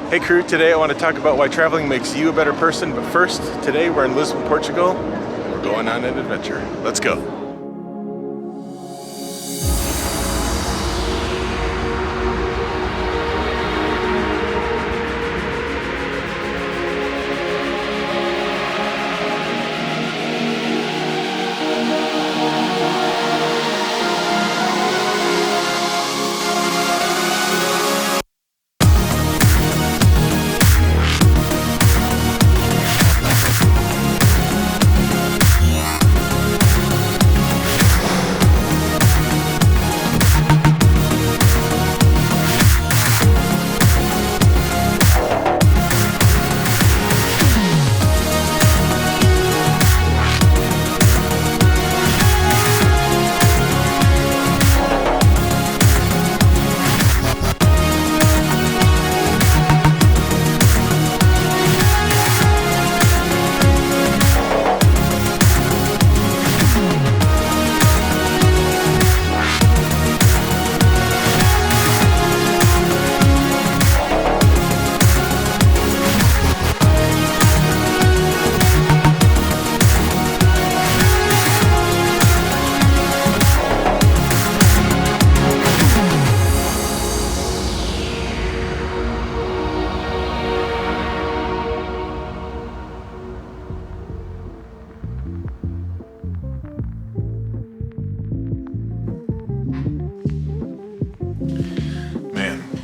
Hey crew, today I want to talk about why traveling makes you a better person, but first, today we're in Lisbon, Portugal, and we're going on an adventure. Let's go.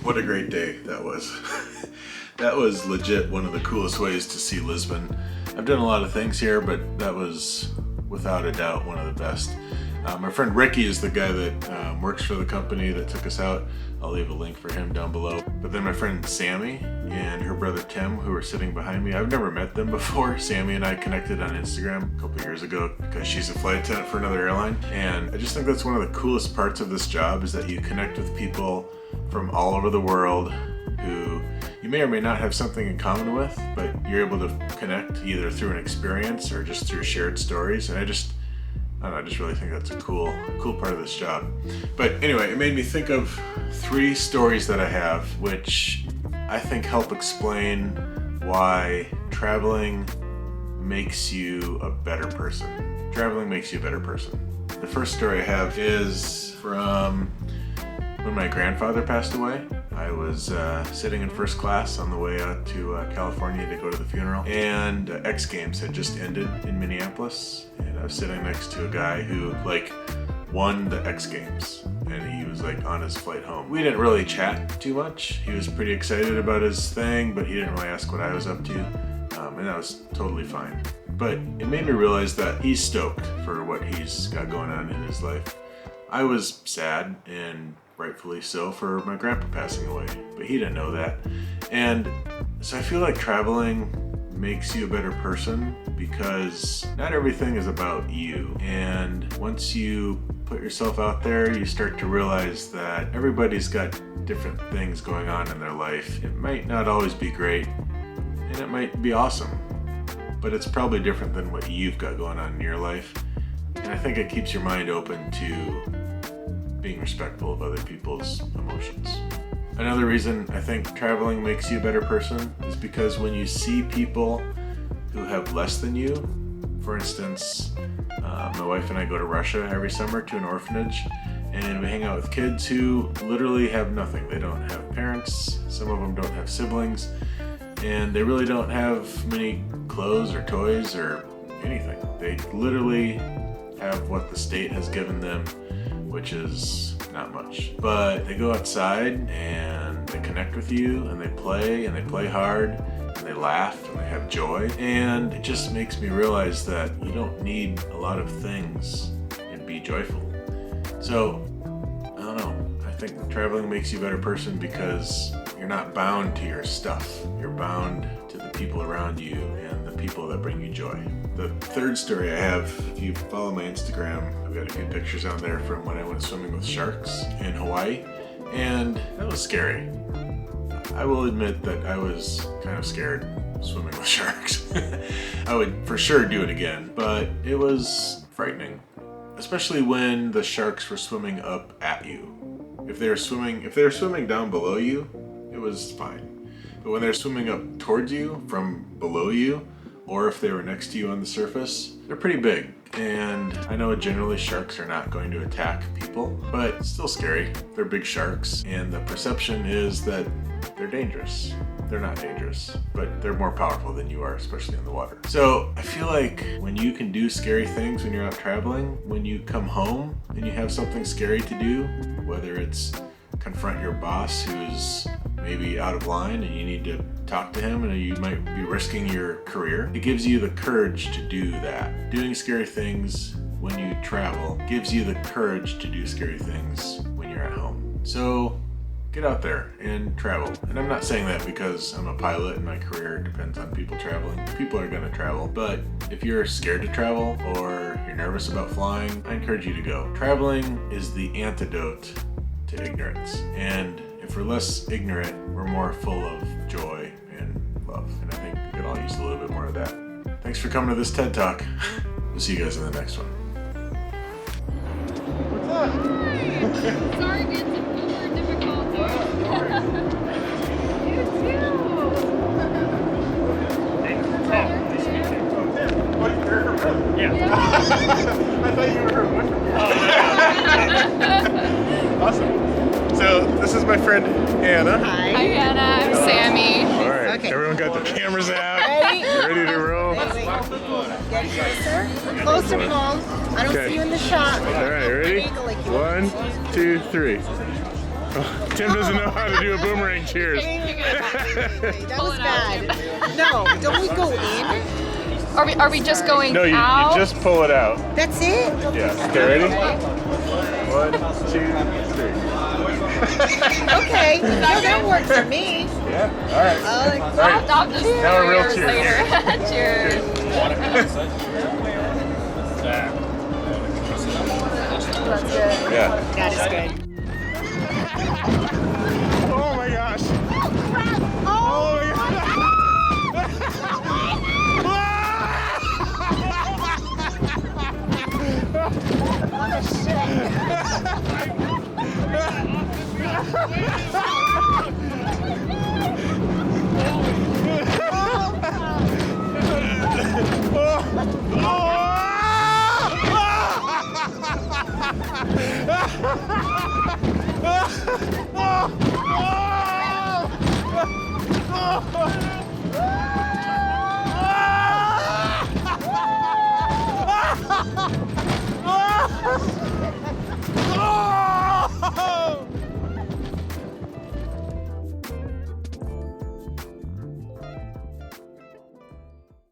What a great day that was. That was legit one of the coolest ways to see Lisbon. I've done a lot of things here, but that was without a doubt one of the best. My friend Ricky is the guy that works for the company that took us out. I'll leave a link for him down below. But then my friend Sammy and her brother Tim, who are sitting behind me, I've never met them before. Sammy and I connected on Instagram a couple years ago because she's a flight attendant for another airline. And I just think that's one of the coolest parts of this job is that you connect with people from all over the world who you may or may not have something in common with, but you're able to connect either through an experience or just through shared stories. And I just really think that's a cool part of this job. But anyway, it made me think of 3 stories that I have, which I think help explain why traveling makes you a better person. Traveling makes you a better person. The first story I have is from when my grandfather passed away. I was sitting in first class on the way out to California to go to the funeral, and X Games had just ended in Minneapolis, and I was sitting next to a guy who won the X Games, and he was on his flight home. We didn't really chat too much. He was pretty excited about his thing, but he didn't really ask what I was up to, and that was totally fine. But it made me realize that he's stoked for what he's got going on in his life. I was sad, and rightfully so, for my grandpa passing away, but he didn't know that. And so I feel like traveling makes you a better person because not everything is about you. And once you put yourself out there, you start to realize that everybody's got different things going on in their life. It might not always be great, and it might be awesome, but it's probably different than what you've got going on in your life. And I think it keeps your mind open to being respectful of other people's emotions. Another reason I think traveling makes you a better person is because when you see people who have less than you, for instance, my wife and I go to Russia every summer to an orphanage, and we hang out with kids who literally have nothing. They don't have parents, some of them don't have siblings, and they really don't have many clothes or toys or anything. They literally have what the state has given them, which is not much. But they go outside and they connect with you, and they play hard, and they laugh, and they have joy. And it just makes me realize that you don't need a lot of things and be joyful. So, I don't know, I think traveling makes you a better person because you're not bound to your stuff. You're bound to the people around you and the people that bring you joy. The third story I have, if you follow my Instagram, I've got a few pictures on there from when I went swimming with sharks in Hawaii, and that was scary. I will admit that I was kind of scared swimming with sharks. I would for sure do it again, but it was frightening, especially when the sharks were swimming up at you. If they were swimming down below you, it was fine. But when they're swimming up towards you from below you, or if they were next to you on the surface, they're pretty big. And I know generally sharks are not going to attack people, but it's still scary. They're big sharks, and the perception is that they're dangerous. They're not dangerous, but they're more powerful than you are, especially in the water. So I feel like when you can do scary things when you're out traveling, when you come home and you have something scary to do, whether it's confront your boss who's maybe out of line and you need to talk to him and you might be risking your career, it gives you the courage to do that. Doing scary things when you travel gives you the courage to do scary things when you're at home. So get out there and travel. And I'm not saying that because I'm a pilot and my career depends on people traveling. People are gonna travel, but if you're scared to travel or you're nervous about flying, I encourage you to go. Traveling is the antidote to ignorance. And if we're less ignorant, we're more full of joy and love. And I think we could all use a little bit more of that. Thanks for coming to this TED Talk. We'll see you guys in the next one. What's up? Hi. Sorry we had some uber difficulties. You too. Hey, Tom. Nice to meet you. Oh, Tim. What, you're her brother? Yeah. I thought you were her boyfriend. Oh, yeah. Awesome. So, this is my friend Anna. Hi. Hi, Anna. I'm Sammy. All right. Okay. Everyone got their cameras out. Ready to roll. Get closer. Closer, Paul. I don't Okay. see you in the shot. All right, ready? 1, 2, 3. Oh, Tim doesn't know how to do a boomerang cheers. That was bad. No, don't we go in? Are we just going No, you out? just pull it out. That's it? Yeah. Okay, ready? 1, 2, 3. Okay. No, that worked for me. Yeah. All right. Oh, All right. I'll just Now a real cheers cheers. later. Cheers. That's good. Yeah. that is good. Oh my gosh. Oh my God.